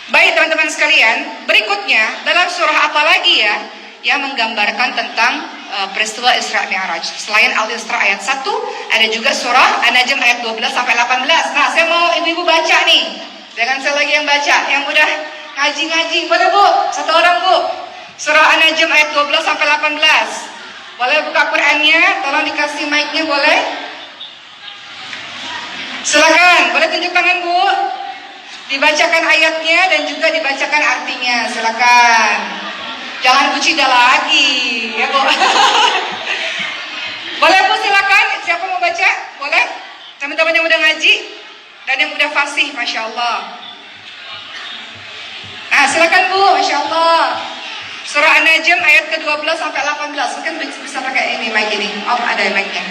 Baik teman-teman sekalian, berikutnya dalam surah apa lagi ya yang menggambarkan tentang peristiwa Isra Mi'raj. Selain Al-Isra ayat 1, ada juga surah An-Najm ayat 12 sampai 18. Nah, saya mau ibu-ibu baca nih. Jangan saya lagi yang baca, yang udah ngaji-ngaji. Boleh Bu? Satu orang Bu. Surah An-Najm ayat 12 sampai 18. Boleh buka Qur'annya, tolong dikasih mic-nya boleh? Silakan, boleh tunjuk tangan Bu. Dibacakan ayatnya dan juga dibacakan artinya. Silakan. Jangan bucida lagi, ya Bu. Boleh Bu, silakan. Siapa mau baca? Boleh? Teman-teman yang udah ngaji dan yang udah fasih, masya Allah. Nah, silakan Bu, masya Allah. Surah An-Najm ayat ke-12 sampai 18. Mungkin bisa pakai ini mic ini. Oh, ada mic-nya.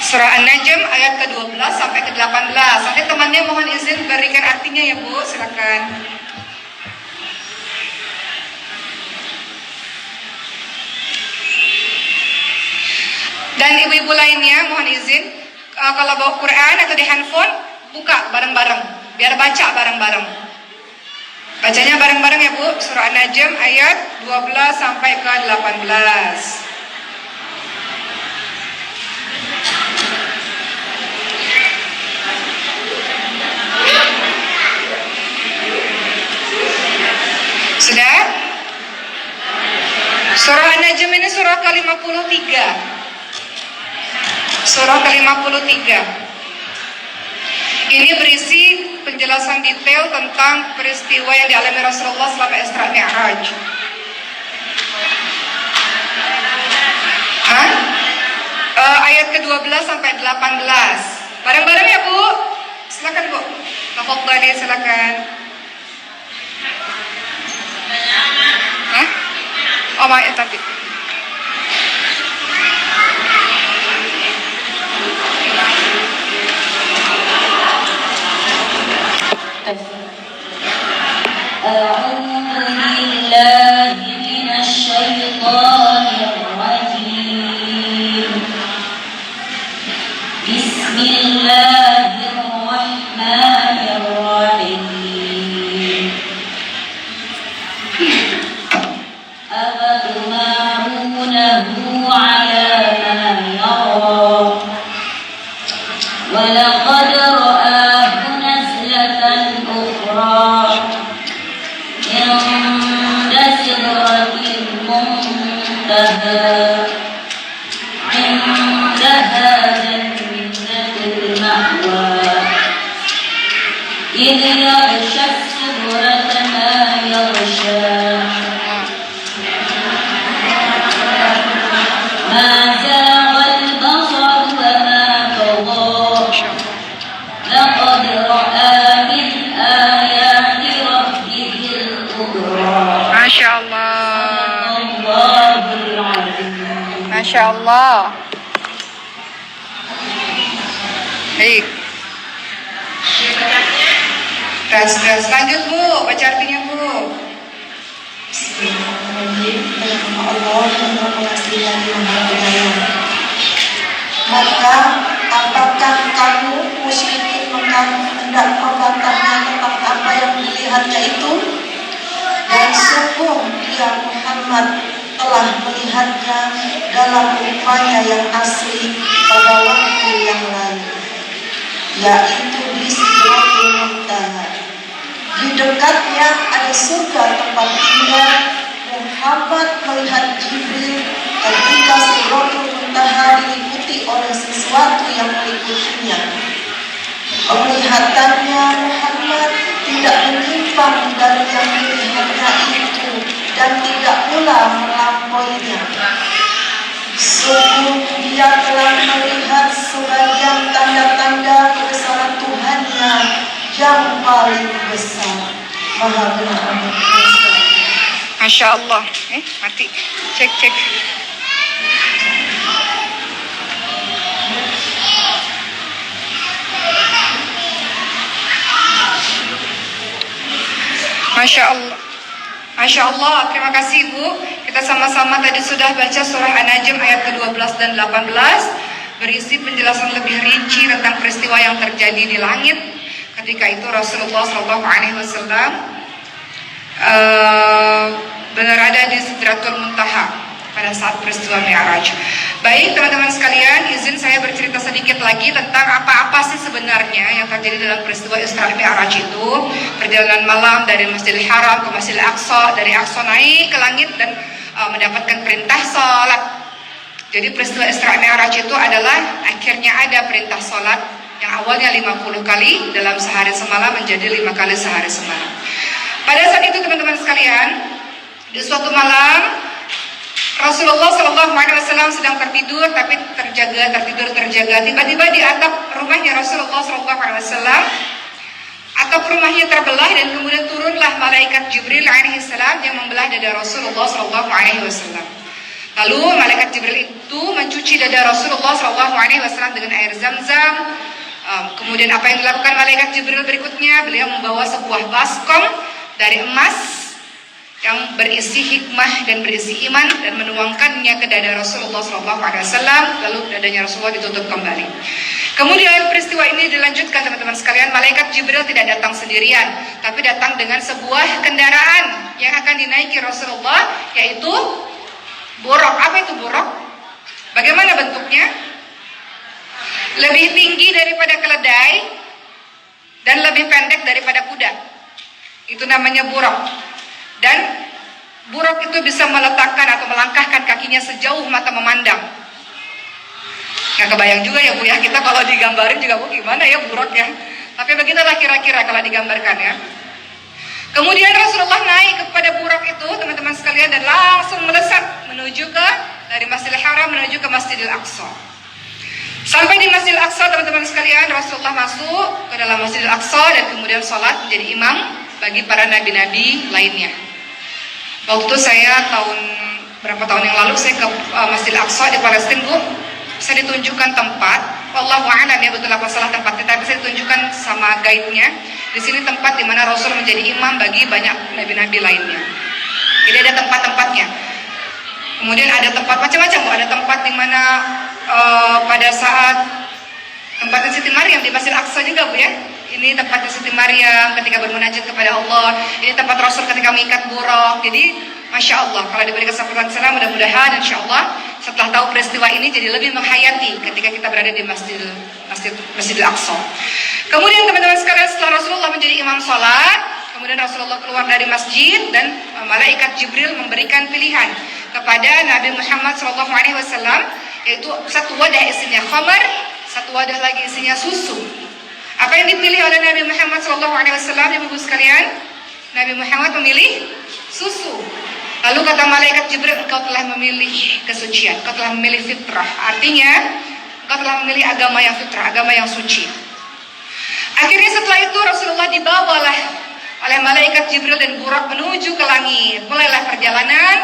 Surah An-Najm ayat ke-12 sampai ke-18. Nanti temannya mohon izin berikan artinya ya Bu, silakan. Dan ibu-ibu lainnya mohon izin kalau bawa Quran atau di handphone buka bareng-bareng biar baca bareng-bareng. Bacanya bareng-bareng ya Bu. Surah An-Najm ayat 12 sampai ke 18. Sudah? Surah An-Najm ini surah ke-53. Surah ke-53. Ini berisi penjelasan detail tentang peristiwa yang dialami Rasulullah selama Isra Mi'raj. Ayat ke-12 sampai 18. Bareng-bareng ya Bu. Silakan Bu. Tafadhali silakan. Oh, maaf tapi. Masya Allah. Baik. Tes. Lanjut Bu, baca artinya Bu. Maka apakah kamu musyrikin hendak membantahnya tentang apa yang dilihatnya itu? Dan sungguh dia Muhammad telah melihatnya dalam rupanya yang asli pada waktu yang lain, yaitu di Sidratul Muntaha. Di dekatnya ada surga tempat tinggal. Muhammad melihat Jibril ketika Sidratul Muntaha diliputi oleh sesuatu yang meliputinya. Penglihatannya Muhammad tidak menyimpang dari yang dilihatnya itu dan tidak pula melampauinya. Sungguh dia telah melihat sebagian tanda-tanda kebesaran Tuhannya yang paling besar. Maha benar. Masya Allah. Mati. Cek. Masya Allah. Masya Allah, terima kasih Bu. Kita sama-sama tadi sudah baca surah An-Najm ayat ke-12 dan 18, berisi penjelasan lebih rinci tentang peristiwa yang terjadi di langit ketika itu Rasulullah SAW berada di Sidratul Muntaha pada saat peristiwa Mi'raj. Baik teman-teman sekalian, izin saya bercerita sedikit lagi tentang apa-apa sih sebenarnya yang terjadi dalam peristiwa Isra Mi'raj itu. Perjalanan malam dari Masjidil Haram ke Masjidil Aqsa, dari Aqsa naik ke langit dan mendapatkan perintah salat. Jadi peristiwa Isra Mi'raj itu adalah akhirnya ada perintah salat yang awalnya 50 kali dalam sehari semalam menjadi 5 kali sehari semalam. Pada saat itu teman-teman sekalian, di suatu malam Rasulullah SAW sedang tertidur, tapi terjaga. Tiba-tiba di atap rumahnya Rasulullah SAW, atap rumahnya terbelah dan kemudian turunlah malaikat Jibril alaihissalam yang membelah dada Rasulullah SAW. Lalu malaikat Jibril itu mencuci dada Rasulullah SAW dengan air Zam-Zam. Kemudian apa yang dilakukan malaikat Jibril berikutnya? Beliau membawa sebuah baskom dari emas yang berisi hikmah dan berisi iman dan menuangkannya ke dada Rasulullah SAW, lalu dadanya Rasulullah ditutup kembali. Kemudian peristiwa ini dilanjutkan teman-teman sekalian, malaikat Jibril tidak datang sendirian, tapi datang dengan sebuah kendaraan yang akan dinaiki Rasulullah, yaitu buraq. Apa itu buraq? Bagaimana bentuknya? Lebih tinggi daripada keledai dan lebih pendek daripada kuda. Itu namanya buraq. Dan buraq itu bisa meletakkan atau melangkahkan kakinya sejauh mata memandang. Nggak kebayang juga ya Bu ya, kita kalau digambarin juga Bu gimana ya buraq ya. Tapi begitulah kira-kira kalau digambarkan ya. Kemudian Rasulullah naik kepada buraq itu teman-teman sekalian dan langsung melesat menuju ke dari Masjidil Haram menuju ke Masjidil Aqsa. Sampai di Masjidil Aqsa teman-teman sekalian, Rasulullah masuk ke dalam Masjidil Aqsa dan kemudian sholat menjadi imam bagi para nabi-nabi lainnya. Waktu saya berapa tahun yang lalu saya ke Masjidil Aqsa di Palestina Bu, saya ditunjukkan tempat, wallahu a'lam ya betul apa salah tempatnya, tapi saya ditunjukkan sama guide-nya. Di sini tempat di mana Rasul menjadi imam bagi banyak nabi-nabi lainnya. Jadi ada tempat-tempatnya. Kemudian ada tempat macam-macam Bu, ada tempat di mana pada saat tempatnya Siti Maryam di Masjidil Aqsa juga Bu ya. Ini tempatnya Siti Maryam ketika bermunajat kepada Allah. Ini tempat Rasul ketika mengikat buraq. Jadi Masya Allah, kalau diberi kesempatan sana mudah-mudahan Insya Allah setelah tahu peristiwa ini jadi lebih menghayati ketika kita berada di Masjidil Aqsa. Kemudian teman-teman sekalian, setelah Rasulullah menjadi imam sholat, kemudian Rasulullah keluar dari masjid dan malaikat Jibril memberikan pilihan kepada Nabi Muhammad SAW, yaitu satu wadah isinya khamar, satu wadah lagi isinya susu. Apa yang dipilih oleh Nabi Muhammad SAW, ibu sekalian? Nabi Muhammad memilih susu. Lalu kata malaikat Jibril, engkau telah memilih kesucian, engkau telah memilih fitrah. Artinya, engkau telah memilih agama yang fitrah, agama yang suci. Akhirnya setelah itu Rasulullah dibawalah oleh malaikat Jibril dan buraq menuju ke langit. Mulailah perjalanan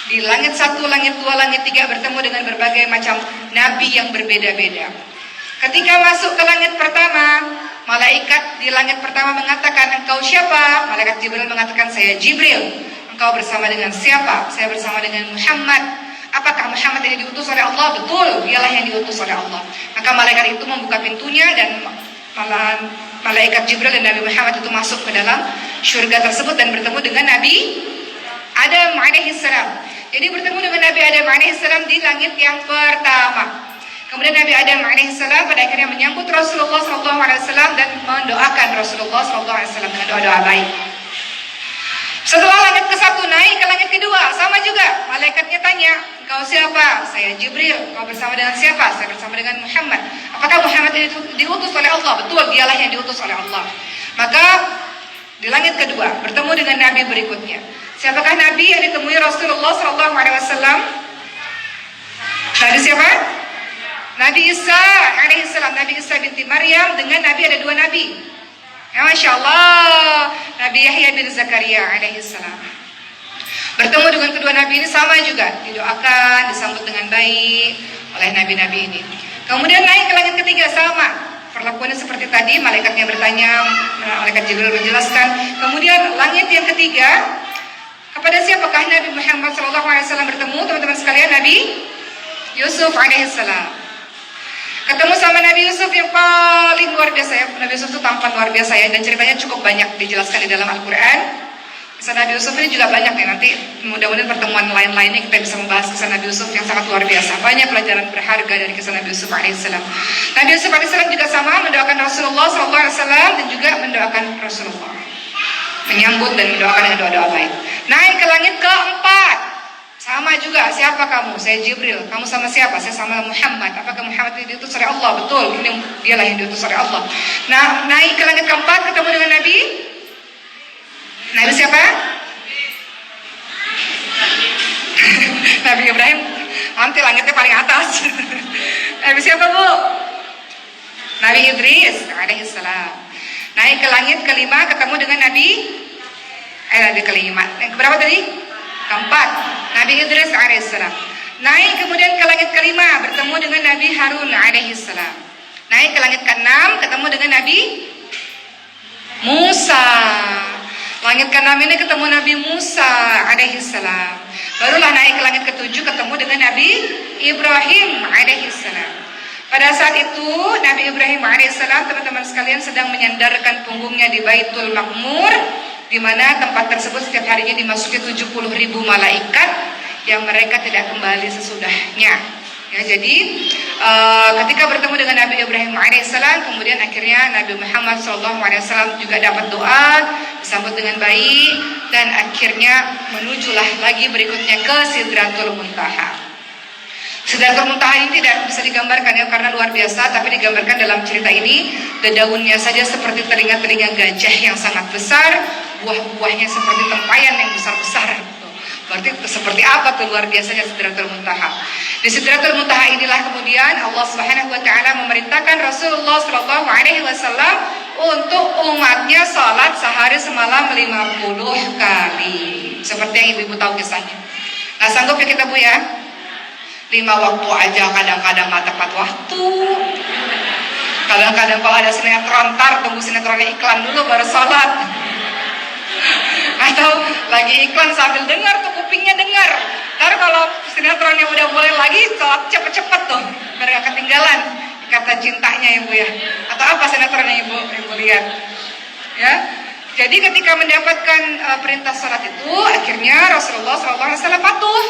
di langit 1, langit 2, langit 3 bertemu dengan berbagai macam nabi yang berbeda-beda. Ketika masuk ke langit pertama, malaikat di langit pertama mengatakan, engkau siapa? Malaikat Jibril mengatakan, saya Jibril. Engkau bersama dengan siapa? Saya bersama dengan Muhammad. Apakah Muhammad ini diutus oleh Allah? Betul, dialah yang diutus oleh Allah. Maka malaikat itu membuka pintunya dan malaikat Jibril dan Nabi Muhammad itu masuk ke dalam surga tersebut dan bertemu dengan Nabi Adam alaihissalam. Jadi bertemu dengan Nabi Adam alaihissalam di langit yang pertama. Kemudian Nabi Adam alaihissalam pada akhirnya menyambut Rasulullah SAW dan mendoakan Rasulullah SAW dengan doa-doa baik. Setelah langit ke-1 naik ke langit kedua, sama juga malaikatnya tanya, engkau siapa? Saya Jibril. Engkau bersama dengan siapa? Saya bersama dengan Muhammad. Apakah Muhammad ini diutus oleh Allah? Betul, dialah yang diutus oleh Allah. Maka di langit kedua bertemu dengan Nabi berikutnya. Siapakah Nabi yang ditemui Rasulullah SAW? Nabi siapa? Nabi Isa alaihissalam, Nabi Isa binti Maryam. Dengan Nabi ada 2 Nabi. Ya, Masya Allah, Nabi Yahya bin Zakaria alaihissalam. Bertemu dengan kedua Nabi ini sama juga, didoakan, disambut dengan baik oleh Nabi-Nabi ini. Kemudian naik ke langit ketiga sama, perlakuannya seperti tadi, malaikatnya bertanya, malaikat Jibril menjelaskan. Kemudian langit yang ketiga, kepada siapakah Nabi Muhammad SAW bertemu teman-teman sekalian? Nabi Yusuf alaihissalam. Ketemu sama Nabi Yusuf yang paling luar biasa ya. Nabi Yusuf itu tampan luar biasa ya, dan ceritanya cukup banyak dijelaskan di dalam Al-Quran. Kisah Nabi Yusuf ini juga banyak ya, nanti mudah-mudahan pertemuan lain-lainnya kita bisa membahas kisah Nabi Yusuf yang sangat luar biasa. Banyak pelajaran berharga dari kisah Nabi Yusuf alaihissalam. Nabi Yusuf alaihissalam juga sama mendoakan Rasulullah SAW dan juga mendoakan Rasulullah, menyambut dan mendoakan dengan doa-doa baik. Naik ke langit keempat, sama juga. Siapa kamu? Saya Jibril. Kamu sama siapa? Saya sama Muhammad. Apakah Muhammad itu diutus oleh Allah? Betul, ini dialah yang diutus oleh Allah. Nah, naik ke langit keempat, ketemu dengan Nabi siapa? Nabi Ibrahim. Nanti langitnya paling atas. Nabi siapa, Bu? Nabi Idris alaihissalam. Naik ke langit kelima, ketemu dengan Nabi kelima. Yang berapa tadi? Keempat. Nabi Idris alaihissalam. Naik kemudian ke langit kelima, bertemu dengan Nabi Harun alaihissalam. Naik ke langit keenam, ketemu dengan Nabi Musa. Langit ke-6 ini ketemu Nabi Musa alaihissalam. Barulah naik ke langit ke-7, ketemu dengan Nabi Ibrahim alaihissalam. Pada saat itu Nabi Ibrahim alaihissalam, teman-teman sekalian, sedang menyandarkan punggungnya di Baitul Makmur, di mana tempat tersebut setiap harinya dimasuki 70.000 malaikat yang mereka tidak kembali sesudahnya. Ya, jadi ketika bertemu dengan Nabi Ibrahim alaihissalam, kemudian akhirnya Nabi Muhammad SAW juga dapat doa, disambut dengan baik, dan akhirnya menujulah lagi berikutnya ke Sidratul Muntaha. Sidratul Muntaha ini tidak bisa digambarkan ya, karena luar biasa, tapi digambarkan dalam cerita ini, daunnya saja seperti telinga-telinga gajah yang sangat besar, buah-buahnya seperti tempayan yang besar-besar. Berarti seperti apa tuh luar biasanya Sidratul Muntaha. Di Sidratul Muntaha inilah kemudian Allah Subhanahu wa taala memerintahkan Rasulullah sallallahu alaihi wasallam untuk umatnya salat sehari semalam 50 kali. Seperti yang ibu-ibu tahu kisahnya. Nah, sanggup ya kita, Bu ya? 5 waktu aja kadang-kadang nggak tepat waktu. Kadang-kadang kalau ada sinetron, tunggu sinetronnya iklan dulu baru salat. Atau lagi iklan sambil dengar tuh, kupingnya dengar. Ntar kalau sinetronnya udah mulai lagi, sholat cepet-cepet tuh, biar gak ketinggalan kata cintanya ya, Bu ya. Atau apa sinetronnya ibu lihat ya. Jadi ketika mendapatkan perintah sholat itu, akhirnya Rasulullah SAW patuh.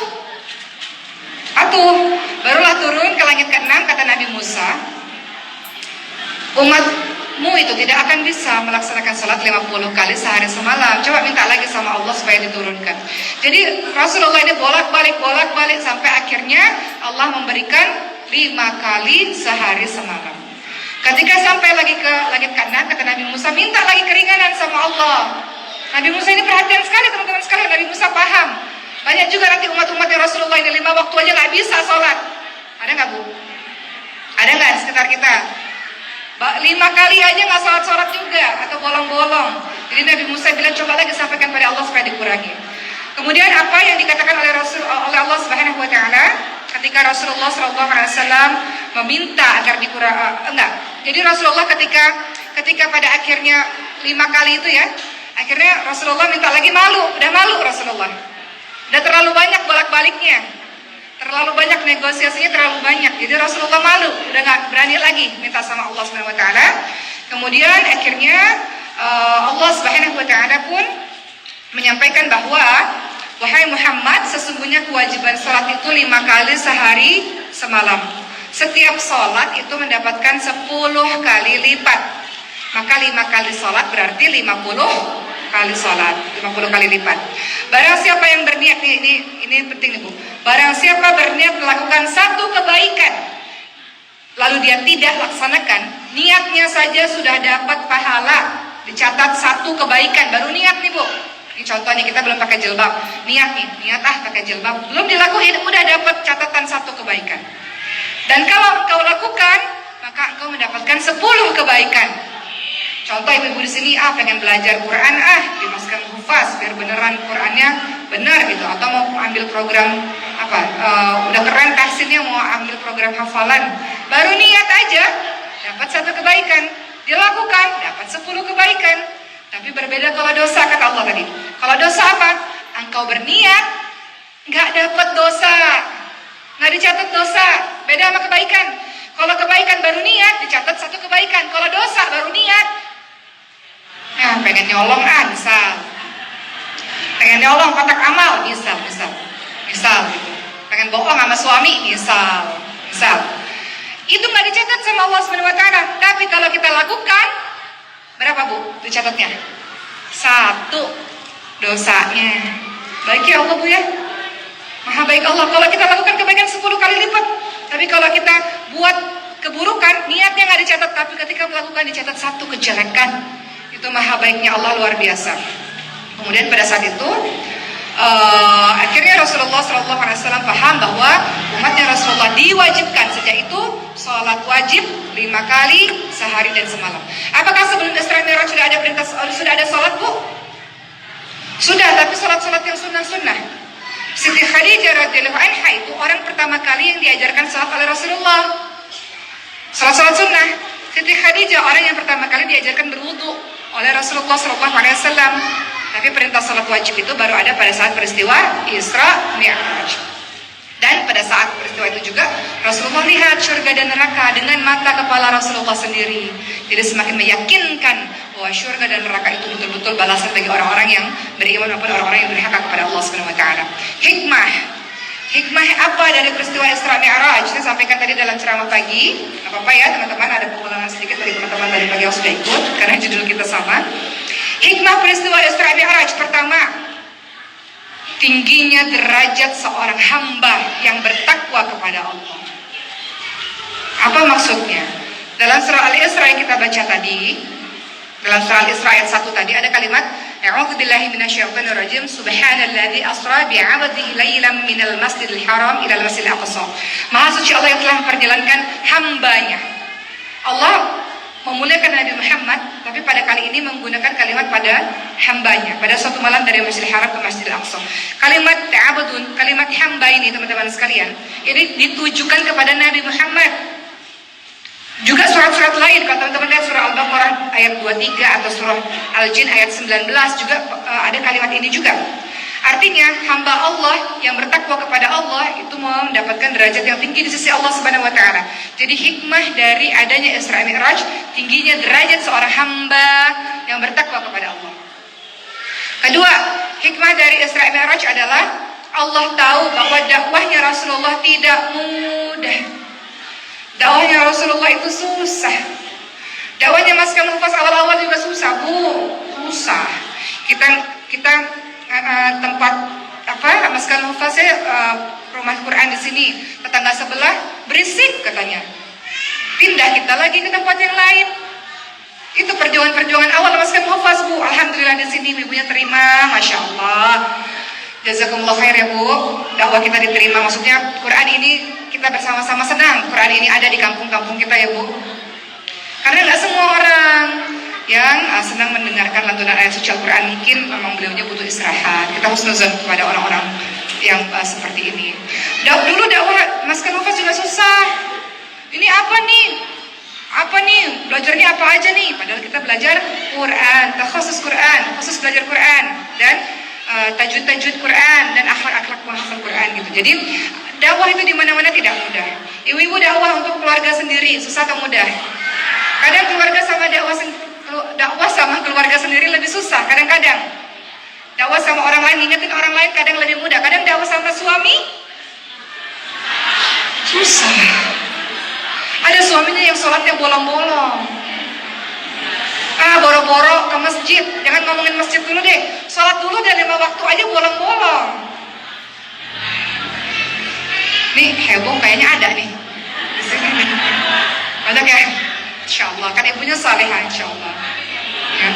Barulah turun ke langit ke-6, kata Nabi Musa, umatmu itu tidak akan bisa melaksanakan sholat 50 kali sehari semalam. Coba minta lagi sama Allah supaya diturunkan. Jadi Rasulullah ini bolak-balik sampai akhirnya Allah memberikan 5 kali sehari semalam. Ketika sampai lagi ke langit ke-6, kata Nabi Musa, minta lagi keringanan sama Allah. Nabi Musa ini perhatian sekali, teman-teman sekalian. Nabi Musa paham. Banyak juga nanti umat-umatnya Rasulullah ini 5 waktu aja gak bisa sholat. Ada gak, Bu? Ada gak di sekitar kita? 5 kali aja nggak sholat juga, atau bolong-bolong. Jadi Nabi Musa bilang, coba lagi sampaikan pada Allah supaya dikurangi. Kemudian apa yang dikatakan oleh Allah Subhanahu Wa Taala ketika Rasulullah SAW meminta agar dikurangi? Jadi Rasulullah ketika pada akhirnya 5 kali itu ya, akhirnya Rasulullah minta lagi, udah malu Rasulullah. Udah terlalu banyak bolak-baliknya. Terlalu banyak negosiasinya, terlalu banyak. Jadi Rasulullah malu, udah gak berani lagi minta sama Allah Subhanahu Wa Taala. Kemudian akhirnya Allah Subhanahu Wa Taala pun menyampaikan bahwa, wahai Muhammad, sesungguhnya kewajiban sholat itu 5 kali sehari semalam. Setiap sholat itu mendapatkan 10 kali lipat. Maka 5 kali sholat berarti 50 kali sholat, 50 kali lipat. Barang siapa yang berniat, ini penting nih, Bu. Barang siapa berniat melakukan satu kebaikan, lalu dia tidak laksanakan, niatnya saja sudah dapat pahala, dicatat 1 kebaikan. Baru niat nih, Bu. Ini contohnya, kita belum pakai jilbab, niat pakai jilbab, belum dilakuin, udah dapat catatan 1 kebaikan. Dan kalau engkau lakukan, maka engkau mendapatkan 10 kebaikan. Contoh ibu-ibu di sini, pengen belajar Quran, dimasukkan hufaz biar beneran Qurannya benar gitu, atau mau ambil program udah keren tahsinnya, mau ambil program hafalan, baru niat aja dapat 1 kebaikan, dilakukan dapat 10 kebaikan. Tapi berbeda kalau dosa, kata Allah tadi. Kalau dosa apa? Engkau berniat nggak dapat dosa, nggak dicatat dosa, beda sama kebaikan. Kalau kebaikan baru niat, dicatat satu kebaikan. Kalau dosa baru niat. Nah, pengen nyolong misal. Pengen nyolong kotak amal, misal gitu. Pengen bohong sama suami, misal. Itu nggak dicatat sama Allah Subhanahu wa taala. Tapi kalau kita lakukan, berapa Bu dicatatnya? 1 dosanya. Baik ya Allah Bu ya. Maha baik Allah. Kalau kita lakukan kebaikan 10 kali lipat. Tapi kalau kita buat keburukan, niatnya nggak dicatat. Tapi ketika melakukan dicatat 1 kejelekan. Itu maha baiknya Allah luar biasa. Kemudian pada saat itu akhirnya Rasulullah SAW paham bahwa umatnya Rasulullah diwajibkan sejak itu sholat wajib 5 kali sehari dan semalam. Apakah sebelum Isra Mi'raj sudah ada perintah, sudah ada sholat Bu? Sudah, tapi sholat-sholat yang sunnah-sunnah. Siti Khadijah radhiyallahu anha itu orang pertama kali yang diajarkan sholat oleh Rasulullah. Sholat-sholat sunnah. Siti Khadijah orang yang pertama kali diajarkan berwudu oleh Rasulullah SAW. Tapi perintah salat wajib itu baru ada pada saat peristiwa Isra Mi'raj. Dan pada saat peristiwa itu juga Rasulullah lihat surga dan neraka dengan mata kepala Rasulullah sendiri. Jadi semakin meyakinkan bahwa surga dan neraka itu betul-betul balasan bagi orang-orang yang beriman maupun orang-orang yang berhak kepada Allah Subhanahu wa taala. Hikmah apa dari peristiwa Isra Mi'raj? Saya sampaikan tadi dalam ceramah pagi. Gak apa-apa ya teman-teman, ada pengulangan sedikit dari teman-teman tadi pagi yang sudah ikut karena judul kita sama. Hikmah peristiwa Isra Mi'raj pertama, tingginya derajat seorang hamba yang bertakwa kepada Allah. Apa maksudnya? Dalam surah Al-Isra yang kita baca tadi, dalam surah Al-Isra ayat 1 tadi ada kalimat A'udzu billahi minasyaitonir rajim. Subhanalladzi asra bi'abdihi lailan minal masjidil haram ilal masjidil aqsa. Maha suci Allah yang telah memperjalankan hambanya. Allah memuliakan Nabi Muhammad, tapi pada kali ini menggunakan kalimat pada hambanya. Pada suatu malam dari Masjidil Haram ke Masjidil Aqsa. Kalimat ta'abudun, kalimat hamba ini teman-teman sekalian, ini ditujukan kepada Nabi Muhammad. Juga surat-surat lain, kalau teman-teman lihat surah Al-Baqarah ayat 23 atau surah Al-Jin ayat 19 juga ada kalimat ini juga. Artinya hamba Allah yang bertakwa kepada Allah itu mau mendapatkan derajat yang tinggi di sisi Allah Subhanahu wa taala. Jadi hikmah dari adanya Isra Mi'raj, tingginya derajat seorang hamba yang bertakwa kepada Allah. Kedua, hikmah dari Isra Mi'raj adalah Allah tahu bahwa dakwahnya Rasulullah tidak mudah. Dakwahnya Rasulullah itu susah. Dakwahnya Mas Kamil Hufaz awal-awal juga susah, Bu. Susah. Kita tempat Mas Kamil Hufaz rumah Quran di sini, tetangga sebelah berisik katanya. Pindah kita lagi ke tempat yang lain. Itu perjuangan awal Mas Kamil Hufaz, Bu. Alhamdulillah di sini ibunya terima, Masya Allah. Jazakumullah khair ya Bu. Dakwah kita diterima, maksudnya Quran ini kita bersama-sama senang Quran ini ada di kampung-kampung kita ya Bu. Karena nggak semua orang yang senang mendengarkan lantunan ayat suci Al-Quran, mungkin memang beliaunya butuh istirahat. Kita husnuzon kepada orang-orang yang seperti ini. Dulu dakwah Mas Kanufas juga susah. Ini apa nih? Belajarnya apa aja nih? Padahal kita belajar Quran, khusus Quran, khusus belajar Quran dan tajwid Quran dan akhlak-akhlak menghafal Quran gitu. Jadi dakwah itu di mana-mana tidak mudah. Ibu-ibu dakwah untuk keluarga sendiri susah atau mudah? Kadang keluarga sama dakwah sama keluarga sendiri lebih susah. Kadang-kadang dakwah sama orang lain, ingetin orang lain kadang lebih mudah. Kadang dakwah sama suami susah. Ada suaminya yang sholatnya bolong-bolong. Boro-boro ke masjid. Jangan ngomongin masjid dulu deh. Sholat dulu dan 5 waktu aja bolong-bolong. Nih heboh kayaknya ada nih di sini nih. Banyak ya. Insya Allah kan ibunya salehah insya Allah. Ya.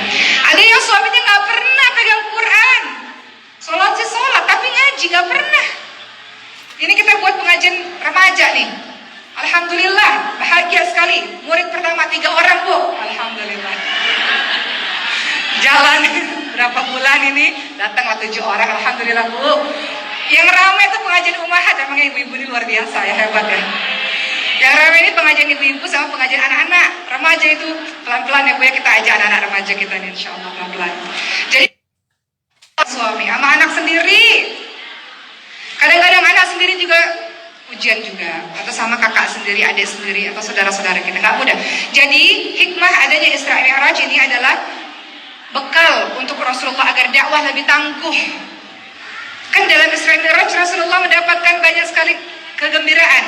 Ada yang suaminya nggak pernah pegang Quran. Sholat sih sholat tapi ngaji nggak pernah. Ini kita buat pengajian remaja nih. Alhamdulillah, bahagia sekali. Murid pertama 3 orang Bu. Alhamdulillah. Jalan berapa bulan ini datanglah 7 orang. Alhamdulillah Bu. Yang ramai itu pengajian ummahat. Emang ibu-ibu ini luar biasa ya, hebat ya. Yang ramai ini pengajian ibu-ibu sama pengajian anak-anak. Remaja itu pelan-pelan ya Bu ya, kita ajak anak-anak remaja kita nih insya Allah pelan-pelan. Jadi suami sama anak sendiri. Kadang-kadang anak sendiri juga ujian juga, atau sama kakak sendiri, adik sendiri, atau saudara-saudara kita, nggak mudah. Jadi hikmah adanya Isra Mi'raj ini adalah bekal untuk Rasulullah agar dakwah lebih tangguh. Kan dalam Isra Mi'raj Rasulullah mendapatkan banyak sekali kegembiraan,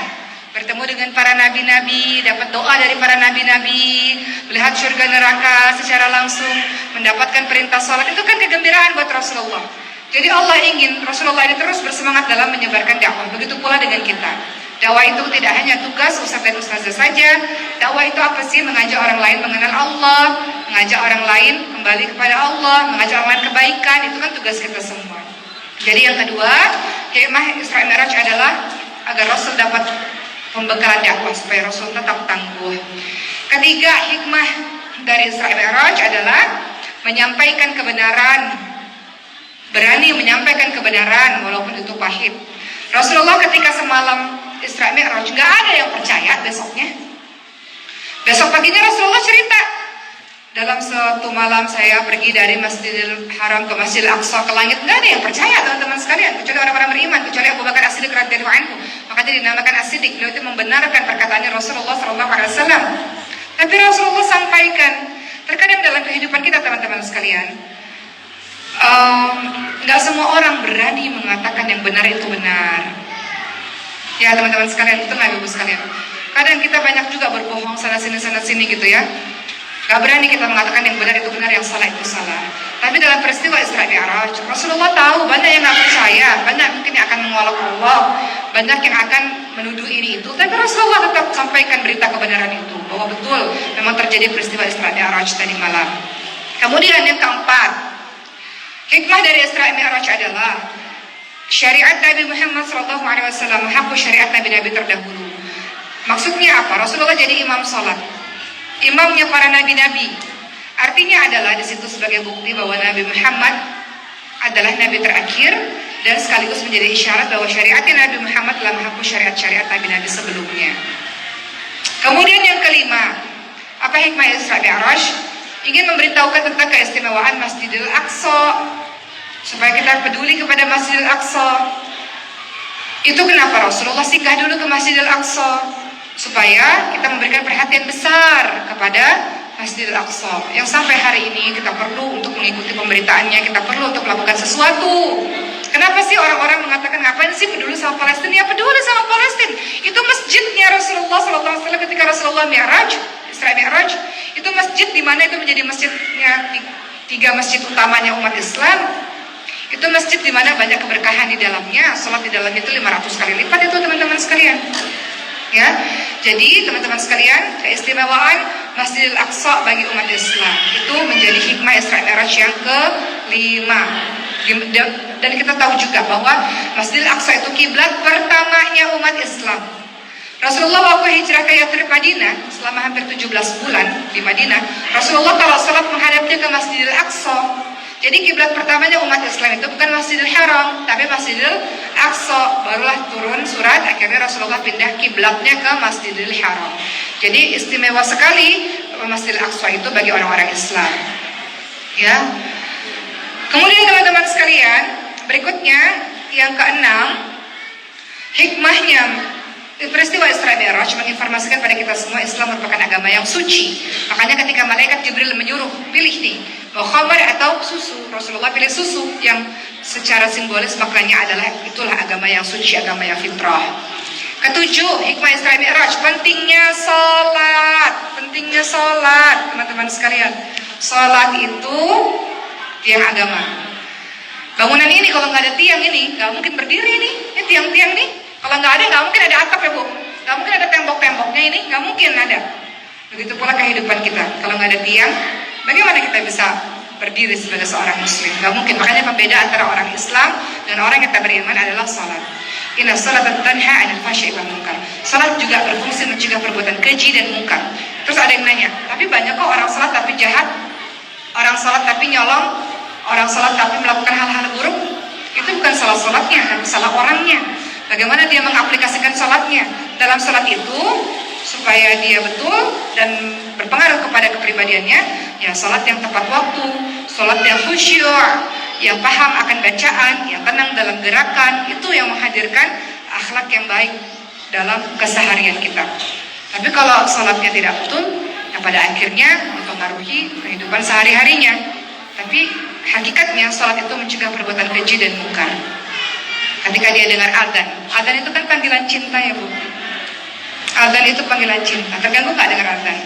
bertemu dengan para nabi-nabi, dapat doa dari para nabi-nabi, melihat surga neraka secara langsung, mendapatkan perintah salat, itu kan kegembiraan buat Rasulullah. Jadi Allah ingin Rasulullah ini terus bersemangat dalam menyebarkan dakwah. Begitu pula dengan kita. Dakwah itu tidak hanya tugas ustaz dan ustazah saja. Dakwah itu apa sih? Mengajak orang lain mengenal Allah, mengajak orang lain kembali kepada Allah, mengajak orang lain kebaikan. Itu kan tugas kita semua. Jadi yang kedua, hikmah Isra Mi'raj adalah agar Rasul dapat pembekalan dakwah supaya Rasul tetap tangguh. Ketiga, hikmah dari Isra Mi'raj adalah menyampaikan kebenaran. Berani menyampaikan kebenaran walaupun itu pahit. Rasulullah ketika semalam Isra Mi'raj nggak ada yang percaya besoknya. Besok paginya Rasulullah cerita, dalam satu malam saya pergi dari Masjidil Haram ke Masjidil Aqsa ke langit. Nggak ada yang percaya teman-teman sekalian, kecuali orang-orang beriman, kecuali Abu Bakar As-Siddiq radhiyallahu anhu. Makanya dinamakan As-Siddiq, beliau itu membenarkan perkataannya Rasulullah SAW. Tapi Rasulullah sampaikan, terkadang dalam kehidupan kita teman-teman sekalian, nggak semua orang berani mengatakan yang benar itu benar. Ya teman-teman sekalian, itu nggak ibu sekalian. Kadang kita banyak juga berbohong sana sini gitu ya. Nggak berani kita mengatakan yang benar itu benar, yang salah itu salah. Tapi dalam peristiwa Isra Mi'raj, Rasulullah tahu banyak yang nggak percaya, banyak mungkin yang akan mengolok Allah, banyak yang akan menuduh ini itu. Tapi Rasulullah tetap sampaikan berita kebenaran itu, bahwa betul memang terjadi peristiwa Isra Mi'raj tadi malam. Kemudian yang keempat, hikmah dari Isra Mi'raj adalah syariat Nabi Muhammad SAW menghapus syariat Nabi-Nabi terdahulu. Maksudnya apa? Rasulullah jadi imam sholat, imamnya para Nabi-Nabi. Artinya adalah di situ sebagai bukti bahwa Nabi Muhammad adalah Nabi terakhir dan sekaligus menjadi isyarat bahwa syariatnya Nabi Muhammad telah menghapus syariat-syariat Nabi-Nabi sebelumnya. Kemudian yang kelima, apa hikmah Isra Mi'raj? Ingin memberitahukan tentang keistimewaan Masjidil Aqsa, supaya kita peduli kepada Masjidil Aqsa. Itu kenapa Rasulullah singgah dulu ke Masjidil Aqsa, supaya kita memberikan perhatian besar kepada Masjidil Aqsa yang sampai hari ini kita perlu untuk mengikuti pemberitaannya, kita perlu untuk melakukan sesuatu. Kenapa sih orang-orang mengatakan ngapain sih peduli sama Palestina? Ya peduli sama Palestina. Itu masjidnya Rasulullah SAW ketika Rasulullah Mi'raj, Isra Mi'raj, itu masjid di mana itu menjadi masjidnya tiga masjid utamanya umat Islam. Itu masjid di mana banyak keberkahan di dalamnya, sholat di dalamnya itu 500 kali lipat itu teman-teman sekalian. Ya, jadi teman-teman sekalian, keistimewaan Masjidil Aqsa bagi umat Islam itu menjadi hikmah Isra Mi'raj yang kelima. Dan kita tahu juga bahwa Masjidil Aqsa itu kiblat pertamanya umat Islam. Rasulullah waktu hijrah ke Yatrib Madinah selama hampir 17 bulan di Madinah, Rasulullah kalau salat menghadapnya ke Masjidil Aqsa. Jadi kiblat pertamanya umat Islam itu bukan Masjidil Haram, tapi Masjidil Aqsa. Barulah turun surat, akhirnya Rasulullah pindah kiblatnya ke Masjidil Haram. Jadi istimewa sekali Masjidil Aqsa itu bagi orang-orang Islam. Ya. Kemudian teman-teman sekalian, berikutnya yang keenam, hikmahnya peristiwa Isra Mi'raj menginformasikan pada kita semua Islam merupakan agama yang suci. Makanya ketika malaikat Jibril menyuruh pilih nih, mau khamar atau susu, Rasulullah pilih susu yang secara simbolis maknanya adalah itulah agama yang suci, agama yang fitrah. Ketujuh, hikmah Isra Mi'raj, pentingnya sholat, teman-teman sekalian. Sholat itu tiang agama. Bangunan ini kalau nggak ada tiang ini, nggak mungkin berdiri nih. Ini tiang-tiang nih, kalau nggak ada, nggak mungkin ada atap ya bu. Nggak mungkin ada tembok-temboknya ini, nggak mungkin ada. Begitu pula kehidupan kita. Kalau nggak ada tiang, bagaimana kita bisa berdiri sebagai seorang muslim? Nggak mungkin. Makanya pembeda antara orang Islam dan orang yang tak beriman adalah sholat. Inna sholata tanha 'anil fahsya'i wal munkar. Salat juga berfungsi mencegah perbuatan keji dan munkar. Terus ada yang nanya, tapi banyak kok orang salat tapi jahat, orang salat tapi nyolong, orang salat tapi melakukan hal-hal buruk. Itu bukan salah salatnya, tapi salah orangnya. Bagaimana dia mengaplikasikan salatnya? Dalam salat itu supaya dia betul dan berpengaruh kepada kepribadiannya, ya salat yang tepat waktu, salat yang khusyuk, yang paham akan bacaan, yang tenang dalam gerakan, itu yang menghadirkan akhlak yang baik dalam keseharian kita. Tapi kalau sholatnya tidak betul, ya pada akhirnya mempengaruhi kehidupan sehari-harinya. Tapi hakikatnya sholat itu mencegah perbuatan keji dan mungkar. Ketika dia dengar adzan itu kan panggilan cinta ya Bu. Adzan itu panggilan cinta. Terganggu nggak dengar adzan?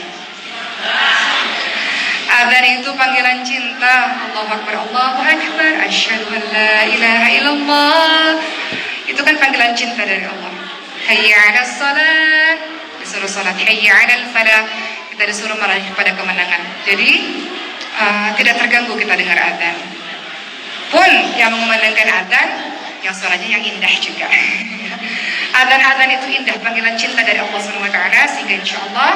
Adzan itu panggilan cinta. Allahu Akbar, Allahu Akbar, asyhadu an la ilaha illallah. Itu kan panggilan cinta dari Allah. Hayya 'alas salat, disuruh salat. Hayya 'alal falah, kita disuruh meraih pada kemenangan. Jadi tidak terganggu kita dengar adzan. Pun yang mengumandangkan adzan, yang suaranya yang indah juga. Adzan itu indah, panggilan cinta dari Allah Subhanahu wa taala, sehingga insyaallah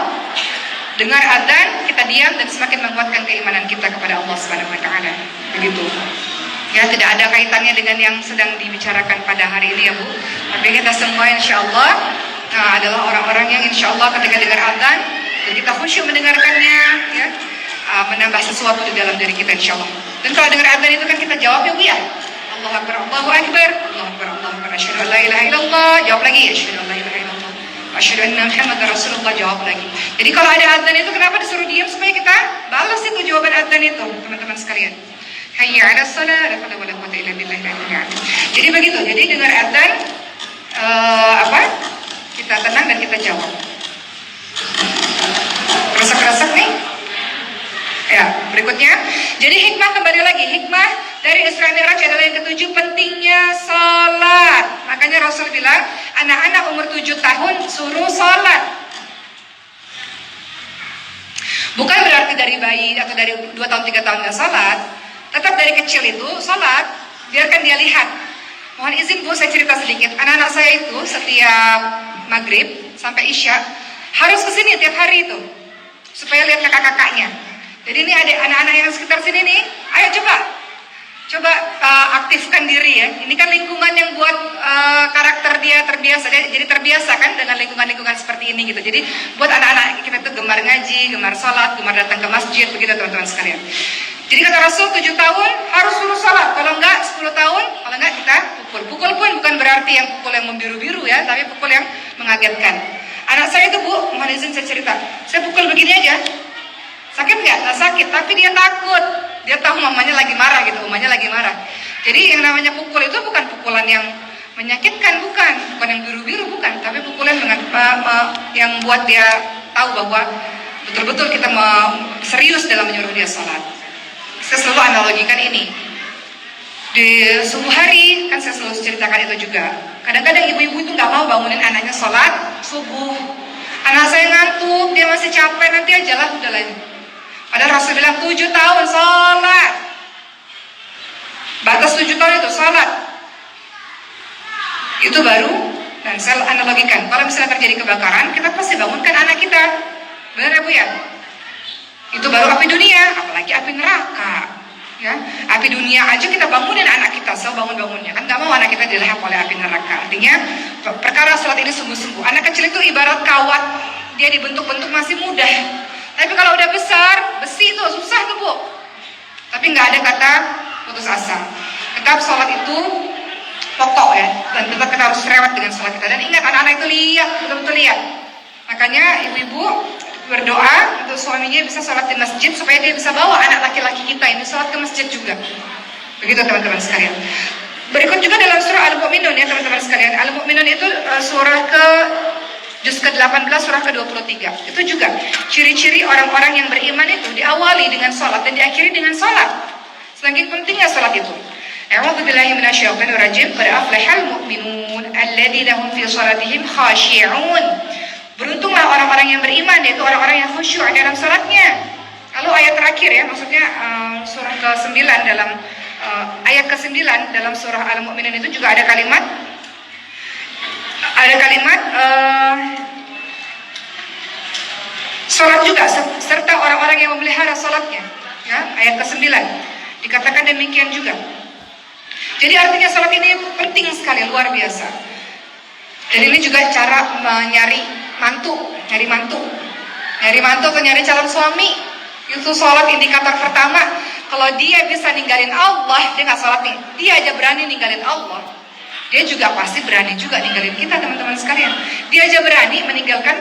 dengar adzan kita diam dan semakin menguatkan keimanan kita kepada Allah Subhanahu wa taala. Begitu. Ya, tidak ada kaitannya dengan yang sedang dibicarakan pada hari ini ya Bu. Tapi kita semua insyaallah adalah orang-orang yang insyaallah ketika dengar adzan dan kita khusyuk mendengarkannya, ya, menambah sesuatu di dalam diri kita insyaallah. Dan kalau dengar adzan itu kan kita jawab ya Bu ya. Allahu Akbar, Allahu Akbar, Allahu Akbar, Allahu Akbar, asyhadu an la ilaha illallah, jawab lagi, asyhadu an la ilaha illallah, asyhadu anna Muhammadar Rasulullah, jawab lagi. Jadi kalau ada adzan itu kenapa disuruh diam? Supaya kita balas itu jawaban adzan itu, teman-teman sekalian. Hayya 'alas salat, la haula wala quwwata illa billah. Jadi begitu. Jadi dengar adzan kita tenang dan kita jawab. Resek-resek nih. Ya, berikutnya. Jadi hikmah, kembali lagi, hikmah dari Isra Mi'raj adalah yang ketujuh, pentingnya salat. Makanya Rasul bilang, anak-anak umur 7 tahun suruh salat. Bukan berarti dari bayi atau dari 2 tahun 3 tahun nggak salat. Tetap dari kecil itu salat, biarkan dia lihat. Mohon izin Bu, saya cerita sedikit. Anak-anak saya itu setiap maghrib sampai isya harus kesini tiap hari itu supaya lihat kakak-kakaknya. Jadi ini ada anak-anak yang sekitar sini nih, ayo coba aktifkan diri ya. Ini kan lingkungan yang buat karakter dia terbiasa, jadi terbiasa kan dengan lingkungan-lingkungan seperti ini gitu. Jadi buat anak-anak kita itu gemar ngaji, gemar sholat, gemar datang ke masjid, begitu teman-teman sekalian. Jadi kata Rasul 7 tahun harus suruh sholat, kalau enggak 10 tahun, kalau enggak kita pukul. Pukul pun bukan berarti yang pukul yang membiru-biru ya, tapi pukul yang mengagetkan. Anak saya itu Bu, mohon izin saya cerita, saya pukul begini aja. Sakit nggak? Nggak sakit, tapi dia takut. Dia tahu mamanya lagi marah gitu, mamanya lagi marah. Jadi yang namanya pukul itu bukan pukulan yang menyakitkan, bukan yang biru-biru, bukan. Tapi pukulan dengan yang buat dia tahu bahwa betul-betul kita serius dalam menyuruh dia sholat. Saya selalu analogikan ini. Di subuh hari, kan saya selalu ceritakan itu juga. Kadang-kadang ibu-ibu itu nggak mau bangunin anaknya sholat subuh. Anak saya ngantuk, dia masih capek, nanti aja lah, udah lagi. Padahal Rasul bilang 7 tahun sholat. Batas 7 tahun itu sholat. Itu baru, dan saya analogikan, kalau misalnya terjadi kebakaran, kita pasti bangunkan anak kita. Benar ya Bu ya? Itu baru api dunia, apalagi api neraka. Ya, api dunia aja kita bangunin anak kita, bangun-bangunnya. Kan gak mau anak kita dilahap oleh api neraka. Artinya, perkara sholat ini sungguh-sungguh. Anak kecil itu ibarat kawat, dia dibentuk-bentuk masih mudah. Tapi kalau udah besar, besi itu susah tuh Bu. Tapi nggak ada kata putus asa. Tetap sholat itu pokok ya, dan tetap kita harus rewat dengan sholat kita. Dan ingat, anak-anak itu lihat, betul-betul lihat. Makanya ibu-ibu berdoa untuk suaminya bisa sholat di masjid supaya dia bisa bawa anak laki-laki kita ini sholat ke masjid juga. Begitu teman-teman sekalian. Berikut juga dalam surah Al-Mu'minun ya teman-teman sekalian. Al-Mu'minun itu surah juz ke-18 surah ke-23. Itu juga ciri-ciri orang-orang yang beriman itu diawali dengan sholat dan diakhiri dengan sholat. Saking pentingnya sholat itu. A'udzu billahi minasyaitonir rajim. Qad aflahal mu'minun alladzina hum fi sholatihim khashi'un. Beruntunglah orang-orang yang beriman, yaitu orang-orang yang khusyuk dalam sholatnya. Lalu ayat terakhir ya, maksudnya surah ke-9 dalam ayat ke-9 dalam surah Al-Mu'minun itu juga ada kalimat sholat juga, serta orang-orang yang memelihara sholatnya ya, ayat ke-9 dikatakan demikian juga. Jadi artinya sholat ini penting sekali, luar biasa. Dan ini juga cara nyari mantu atau nyari calon suami. Itu sholat indikator pertama. Kalau dia bisa ninggalin Allah, dia nggak sholat nih, dia aja berani ninggalin Allah, dia juga pasti berani juga ninggalin kita, teman-teman sekalian. Dia aja berani meninggalkan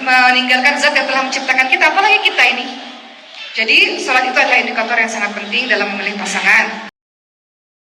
meninggalkan zat yang telah menciptakan kita, apalagi kita ini. Jadi salat itu adalah indikator yang sangat penting dalam memilih pasangan.